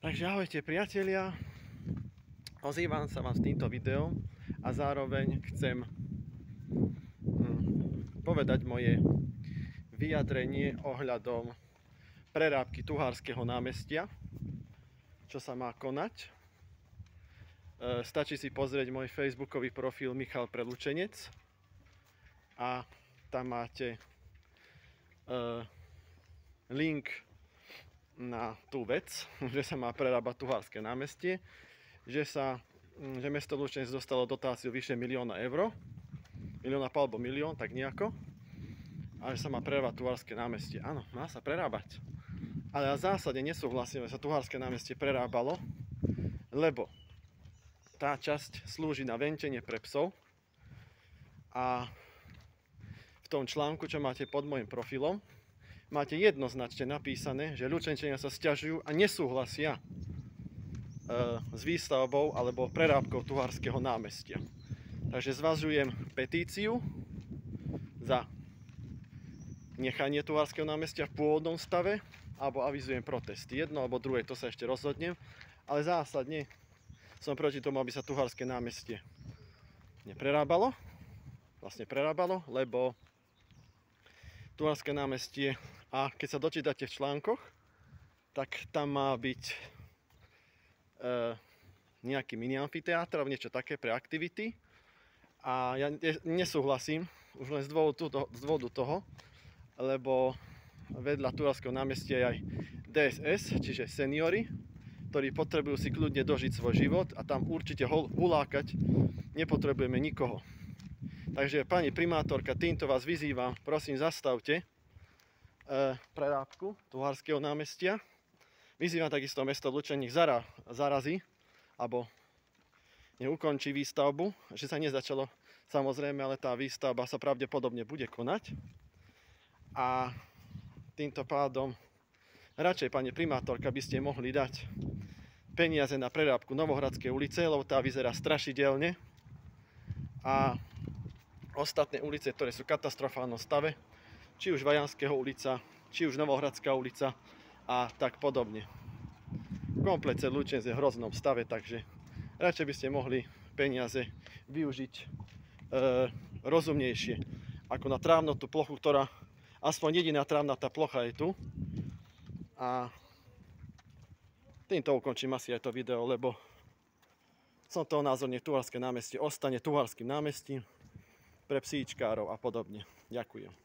Takže ahojte priatelia, ozývam sa vám s týmto videom a zároveň chcem povedať moje vyjadrenie ohľadom prerábky Tuhárskeho námestia, čo sa má konať. Stačí si pozrieť môj facebookový profil Michal Prelučenec a tam máte link na tú vec, že sa má prerábať Tuhárske námestie, že mesto Lučenec dostalo dotáciu vyše 1 000 000 eur, 1,5 alebo 1 000 000, tak nejako, a že sa má prerábať Tuhárske námestie. Áno, má sa prerábať. Ale ja v zásade nesúhlasím, že sa Tuhárske námestie prerábalo, lebo tá časť slúži na venčenie pre psov a v tom článku, čo máte pod môjim profilom, máte jednoznačne napísané, že Ľučenčania sa sťažujú a nesúhlasia s výstavbou alebo prerábkou Tuhárskeho námestia. Takže zvažujem petíciu za nechanie Tuhárskeho námestia v pôvodnom stave alebo avizujem protest. Jedno alebo druhé, to sa ešte rozhodnem, ale zásadne som proti tomu, aby sa Tuhárske námestie neprerábalo. Vlastne prerábalo, lebo Tuhárske námestie, a keď sa dočítate v článkoch, tak tam má byť nejaký mini amfiteátr alebo niečo také pre aktivity. A ja nesúhlasím, už len z dôvodu toho, lebo vedľa Tuhárskeho námestia je aj DSS, čiže seniory, ktorí potrebujú si kľudne dožiť svoj život a tam určite hulákať nepotrebujeme nikoho. Takže pani primátorka, týmto vás vyzývam, prosím, zastavte prerábku Tuhárskeho námestia. Vyzývam takisto mesto Lučenec, zarazí alebo neukončí výstavbu, že sa nezačalo samozrejme, ale tá výstavba sa pravdepodobne bude konať. A týmto pádom radšej, pani primátorka, by ste mohli dať peniaze na prerábku Novohradskej ulice, lebo tá vyzerá strašidelne. A ostatné ulice, ktoré sú v katastrofálnom stave, či už Vajanského ulica, či už Novohradská ulica a tak podobne. Komplet celý Lučenec je v hroznom stave, takže radšej by ste mohli peniaze využiť rozumnejšie. Ako na trávnatú plochu, ktorá aspoň jediná trávnatá plocha je tu. A týmto ukončím asi aj to video, lebo som toho názorne, Tuhárske námestie ostane Tuhárskym námestím pre psíčkárov a podobne. Ďakujem.